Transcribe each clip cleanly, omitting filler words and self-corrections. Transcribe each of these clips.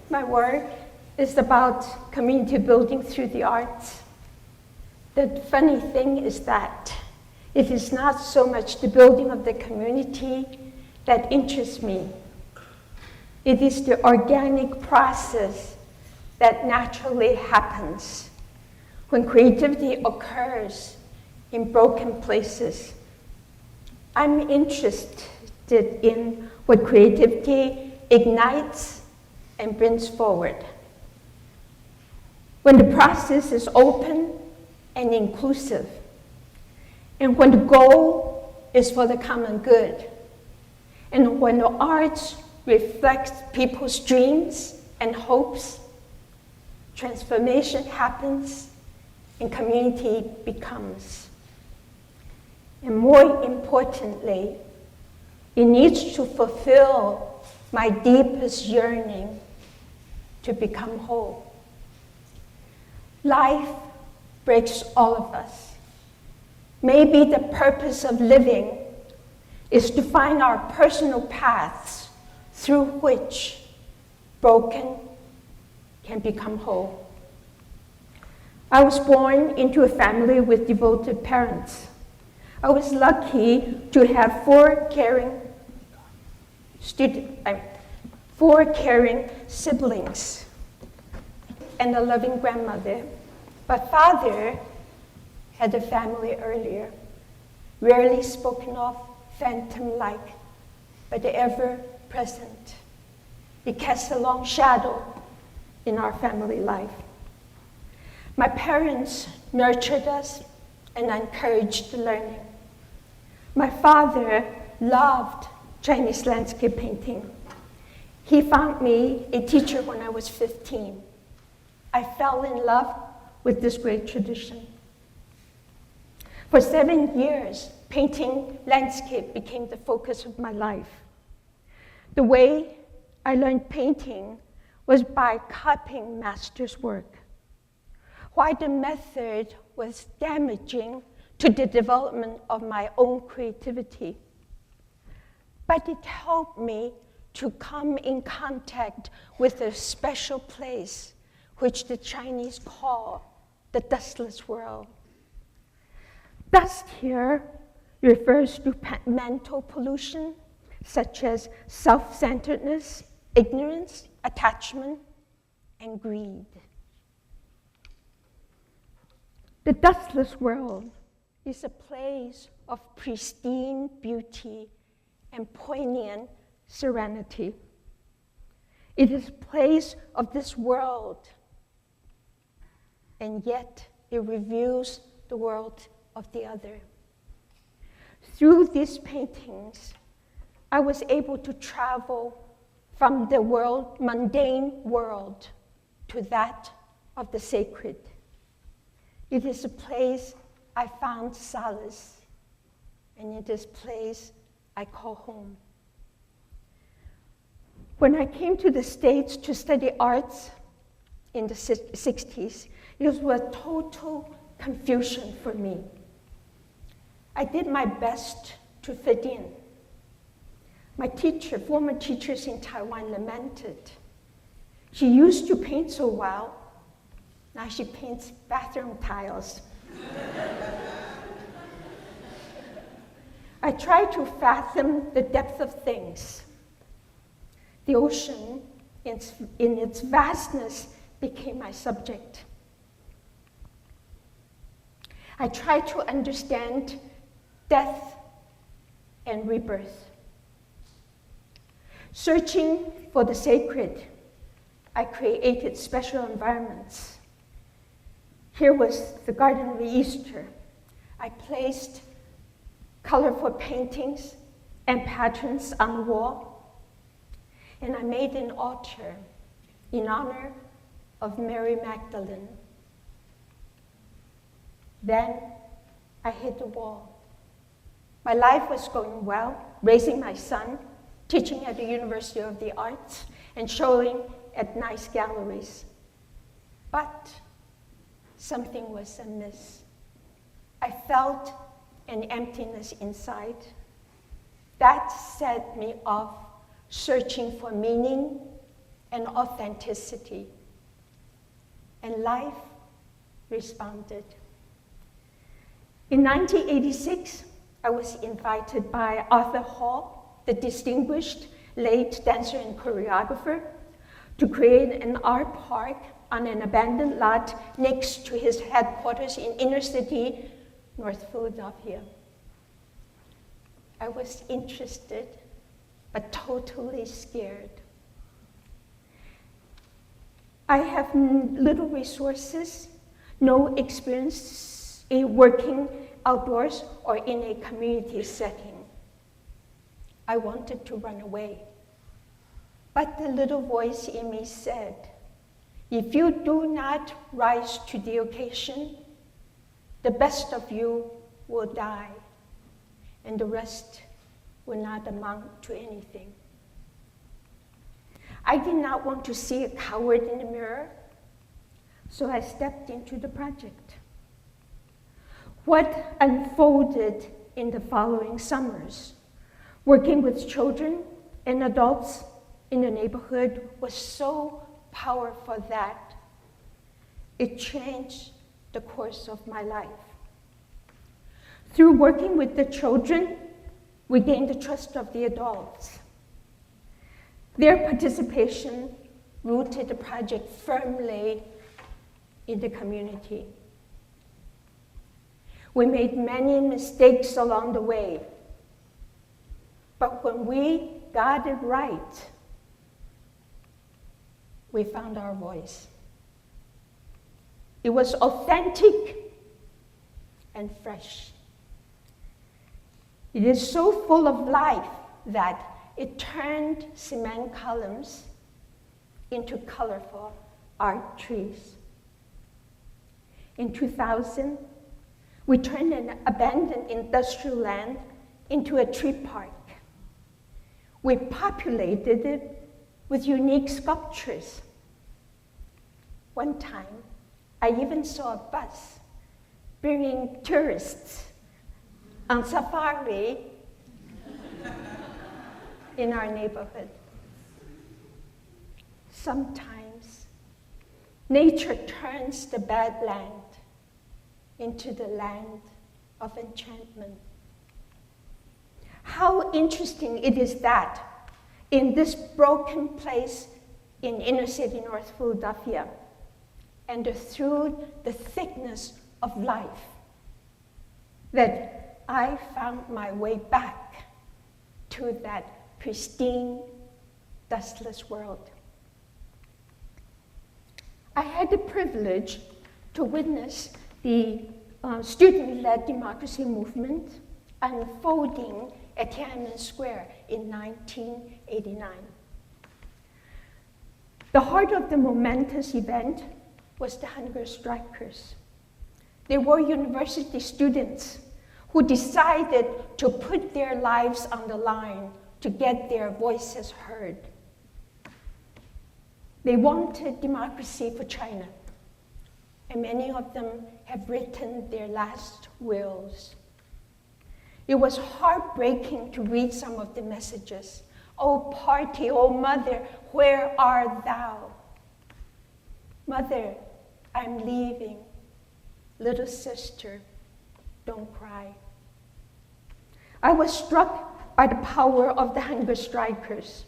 My work is about community building through the arts. The funny thing is that it is not so much the building of the community that interests me. It is the organic process that naturally happens when creativity occurs in broken places. I'm interested in what creativity ignites and brings forward. When the process is open and inclusive, and when the goal is for the common good, and when the arts reflects people's dreams and hopes, transformation happens and community becomes. And more importantly, it needs to fulfill my deepest yearning to become whole. Life breaks all of us. Maybe the purpose of living is to find our personal paths through which broken can become whole. I was born into a family with devoted parents. I was lucky to have four caring siblings and a loving grandmother. But father had a family earlier, rarely spoken of, phantom-like, but ever present. It casts a long shadow in our family life. My parents nurtured us and encouraged learning. My father loved Chinese landscape painting. He found me a teacher when I was 15. I fell in love with this great tradition. For 7 years, painting landscape became the focus of my life. The way I learned painting was by copying master's work. Why the method was damaging to the development of my own creativity. But it helped me to come in contact with a special place which the Chinese call the dustless world. Dust here refers to mental pollution, such as self-centeredness, ignorance, attachment, and greed. The dustless world is a place of pristine beauty and poignant serenity. It is a place of this world, and yet it reveals the world of the other. Through these paintings, I was able to travel from the mundane world to that of the sacred. It is a place I found solace, and it is a place I call home. When I came to the States to study arts in the 60s, it was a total confusion for me. I did my best to fit in. My former teachers in Taiwan lamented. She used to paint so well, now she paints bathroom tiles. I tried to fathom the depth of things. The ocean, in its vastness, became my subject. I tried to understand death and rebirth. Searching for the sacred, I created special environments. Here was the Garden of Easter. I placed colorful paintings and patterns on the wall, and I made an altar in honor of Mary Magdalene. Then I hit the wall. My life was going well, raising my son, teaching at the University of the Arts, and showing at nice galleries. But something was amiss. I felt an emptiness inside. That set me off searching for meaning and authenticity. And life responded. In 1986, I was invited by Arthur Hall, the distinguished late dancer and choreographer, to create an art park on an abandoned lot next to his headquarters in inner city, North Philadelphia. I was interested, but totally scared. I have little resources, no experience in working outdoors or in a community setting. I wanted to run away. But the little voice in me said, if you do not rise to the occasion, the best of you will die, and the rest will not amount to anything. I did not want to see a coward in the mirror, so I stepped into the project. What unfolded in the following summers, working with children and adults in the neighborhood, was so powerful that it changed the course of my life. Through working with the children, we gained the trust of the adults. Their participation rooted the project firmly in the community. We made many mistakes along the way, but when we got it right, we found our voice. It was authentic and fresh. It is so full of life that it turned cement columns into colorful art trees. In 2000, we turned an abandoned industrial land into a tree park. We populated it with unique sculptures. One time, I even saw a bus bringing tourists on safari in our neighborhood. Sometimes, nature turns the bad land into the land of enchantment. How interesting it is that in this broken place in inner city North Philadelphia, and through the thickness of life, that I found my way back to that pristine, dustless world. I had the privilege to witness the student-led democracy movement unfolding at Tiananmen Square in 1989. The heart of the momentous event was the hunger strikers. They were university students who decided to put their lives on the line to get their voices heard. They wanted democracy for China, and many of them have written their last wills. It was heartbreaking to read some of the messages. "Oh party, oh mother, where art thou? Mother, I'm leaving. Little sister, don't cry." I was struck by the power of the hunger strikers.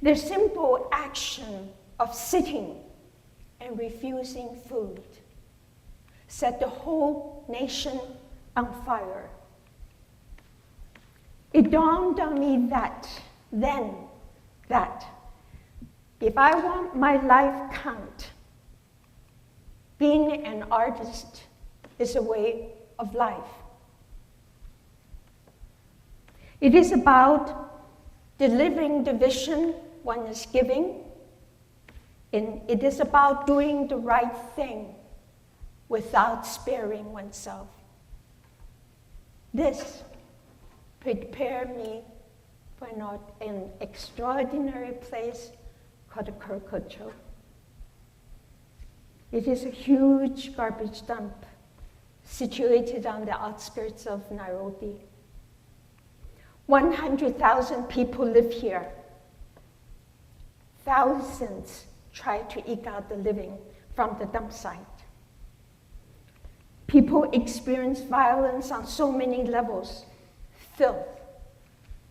Their simple action of sitting and refusing food set the whole nation on fire. It dawned on me that if I want my life count, being an artist is a way of life. It is about delivering the vision one is giving, and it is about doing the right thing without sparing oneself. This prepared me for an extraordinary place called the Korokocho. It is a huge garbage dump situated on the outskirts of Nairobi. 100,000 people live here. thousands tried to eke out the living from the dump site. People experienced violence on so many levels: filth,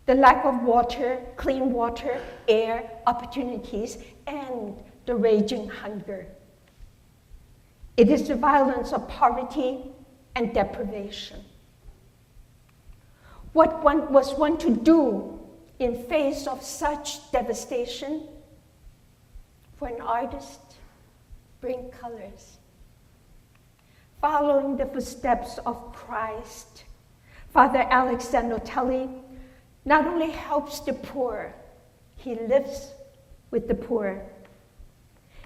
the lack of water, clean water, air, opportunities, and the raging hunger. It is the violence of poverty and deprivation. What was one to do in face of such devastation? For an artist, bring colors. Following the footsteps of Christ, Father Alex Zanotelli not only helps the poor, he lives with the poor.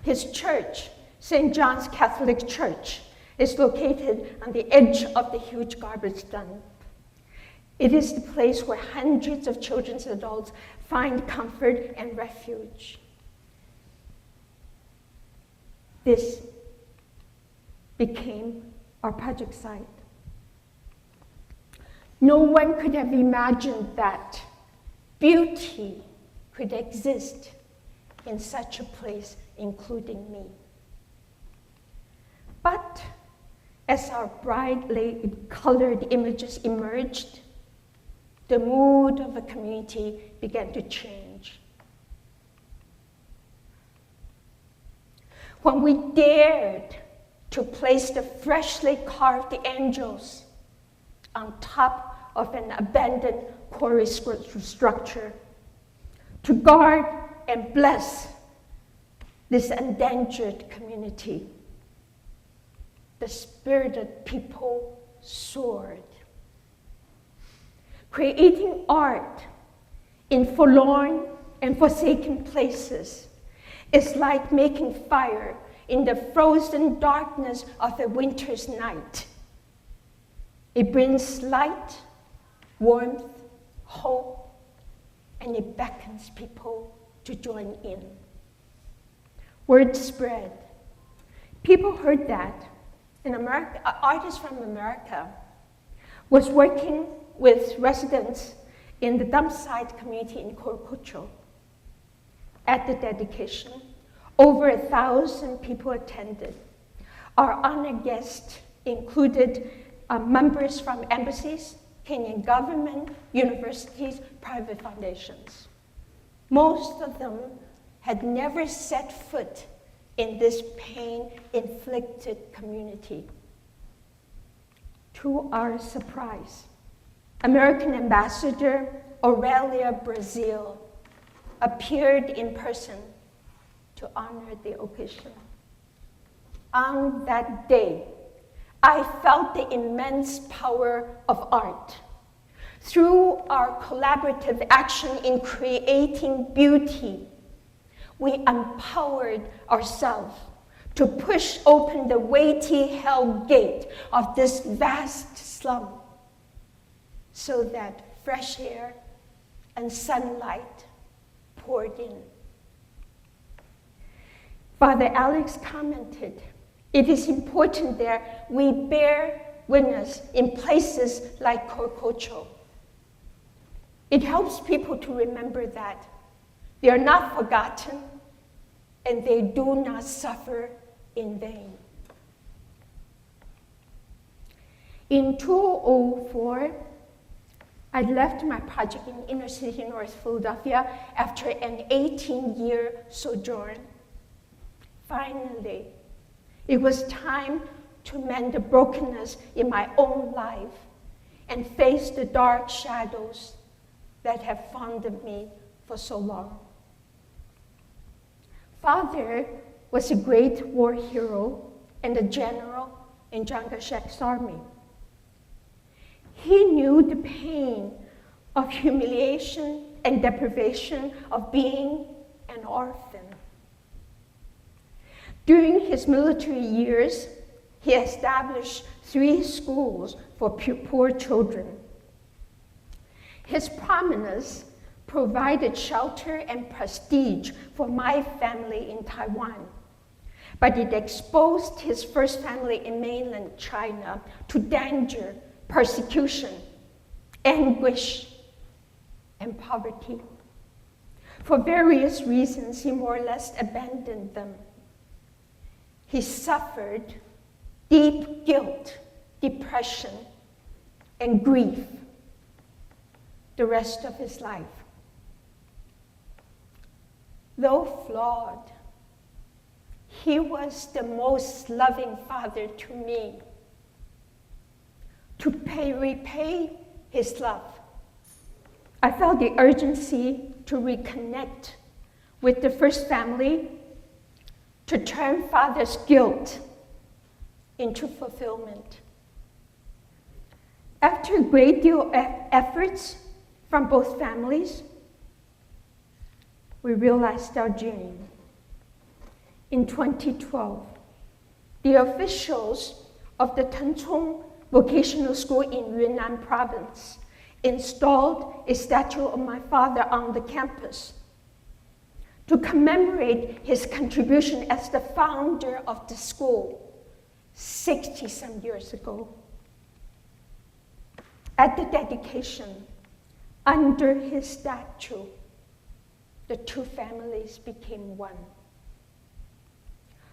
His church, St. John's Catholic Church, is located on the edge of the huge garbage dump. It is the place where hundreds of children and adults find comfort and refuge. This became our project site. No one could have imagined that beauty could exist in such a place, including me. But as our brightly colored images emerged, the mood of the community began to change. When we dared to place the freshly carved angels on top of an abandoned quarry structure to guard and bless this endangered community, the spirited people soared. Creating art in forlorn and forsaken places is like making fire in the frozen darkness of a winter's night. It brings light, warmth, hope, and it beckons people to join in. Word spread. People heard that an artist from America was working with residents in the dump site community in Korokocho. At the dedication, over 1,000 people attended. Our honored guests included members from embassies, Kenyan government, universities, private foundations. Most of them had never set foot in this pain-inflicted community. To our surprise, American Ambassador Aurelia Brazil appeared in person to honor the occasion. On that day, I felt the immense power of art. Through our collaborative action in creating beauty, we empowered ourselves to push open the weighty hell gate of this vast slum so that fresh air and sunlight poured in. Father Alex commented, "It is important that we bear witness in places like Korokocho. It helps people to remember that they are not forgotten and they do not suffer in vain." In 2004, I left my project in inner city North Philadelphia after an 18-year sojourn. Finally, it was time to mend the brokenness in my own life and face the dark shadows that have haunted me for so long. Father was a great war hero and a general in Chiang Kai-shek's army. He knew the pain of humiliation and deprivation of being an orphan. During his military years, he established 3 schools for poor children. His prominence provided shelter and prestige for my family in Taiwan, but it exposed his first family in mainland China to danger, persecution, anguish, and poverty. For various reasons, he more or less abandoned them. He suffered deep guilt, depression, and grief the rest of his life. Though flawed, he was the most loving father to me. To repay his love, I felt the urgency to reconnect with the first family, to turn father's guilt into fulfillment. After a great deal of efforts from both families, we realized our dream. In 2012, the officials of the Tengchong Vocational School in Yunnan province installed a statue of my father on the campus to commemorate his contribution as the founder of the school 60-some years ago. At the dedication, under his statue, the two families became one.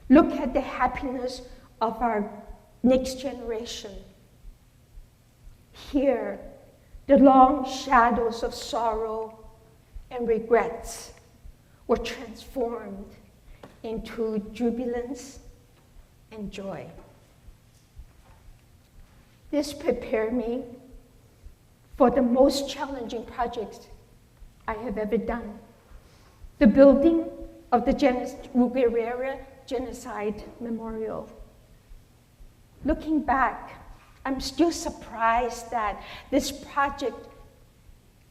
Look at the happiness of our next generation. Here, the long shadows of sorrow and regrets were transformed into jubilance and joy. This prepared me for the most challenging projects I have ever done. The building of the Rwanda Genocide Memorial. Looking back, I'm still surprised that this project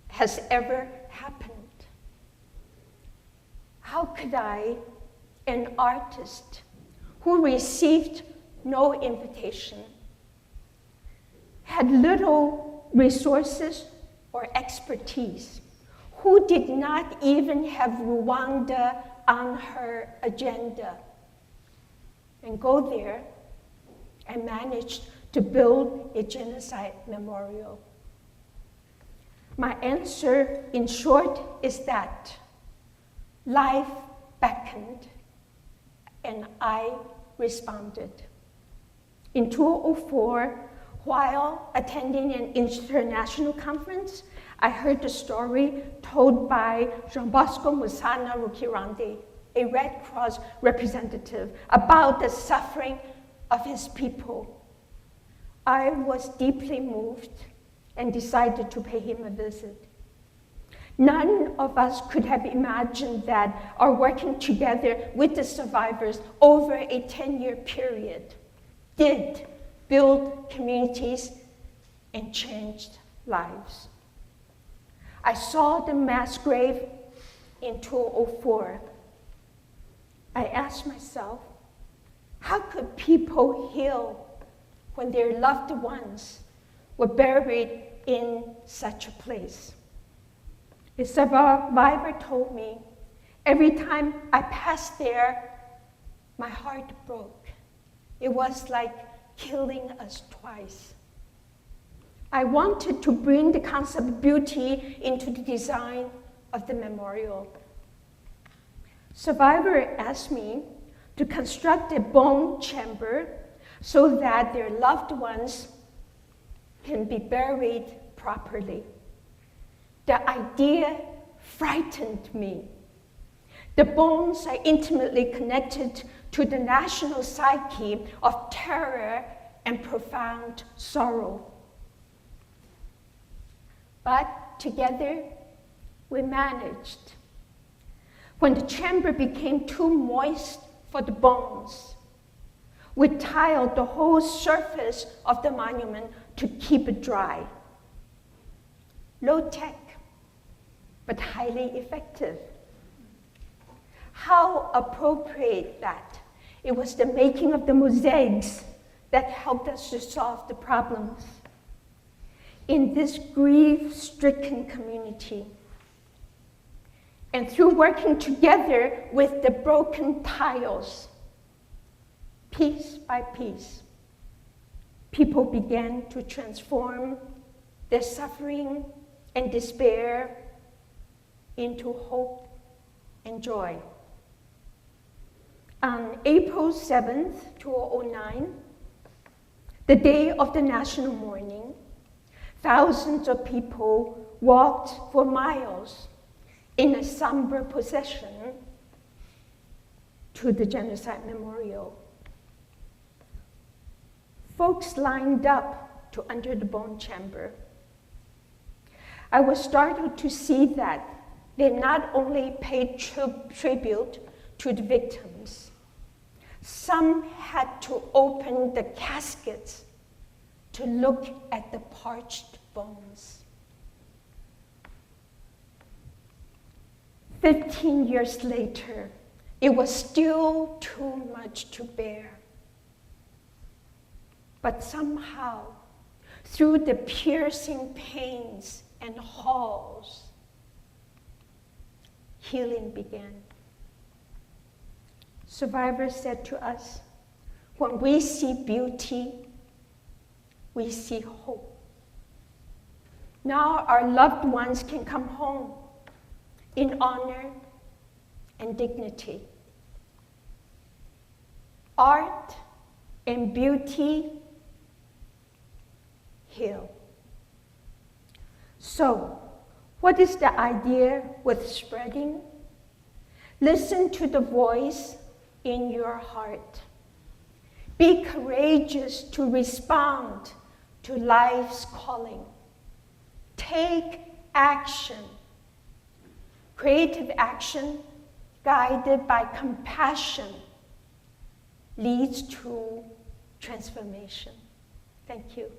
has ever happened. How could I, an artist who received no invitation, had little resources or expertise, who did not even have Rwanda on her agenda, and go there and manage to build a genocide memorial? My answer, in short, is that life beckoned and I responded. In 2004, while attending an international conference, I heard the story told by Jean Bosco Musana Rukirande, a Red Cross representative, about the suffering of his people. I was deeply moved and decided to pay him a visit. None of us could have imagined that our working together with the survivors over a 10-year period did build communities and changed lives. I saw the mass grave in 2004. I asked myself, how could people heal when their loved ones were buried in such a place? A survivor told me, every time I passed there, my heart broke. It was like killing us twice. I wanted to bring the concept of beauty into the design of the memorial. Survivor asked me to construct a bone chamber so that their loved ones can be buried properly. The idea frightened me. The bones are intimately connected to the national psyche of terror and profound sorrow. But together, we managed. When the chamber became too moist for the bones, we tiled the whole surface of the monument to keep it dry. Low tech, but highly effective. How appropriate that it was the making of the mosaics that helped us to solve the problems. In this grief-stricken community, and through working together with the broken tiles, piece by piece, people began to transform their suffering and despair into hope and joy. On April 7th, 2009, the day of the national mourning, thousands of people walked for miles in a somber procession to the genocide memorial. Folks lined up to enter the bone chamber. I was startled to see that they not only paid tribute to the victims, some had to open the caskets to look at the parched bones. 15 years later, it was still too much to bear. But somehow, through the piercing pains and halls, healing began. Survivors said to us, when we see beauty, we see hope. Now our loved ones can come home in honor and dignity. Art and beauty heal. So, what is the idea with spreading? Listen to the voice in your heart. Be courageous to respond to life's calling. Take action. Creative action, guided by compassion, leads to transformation. Thank you.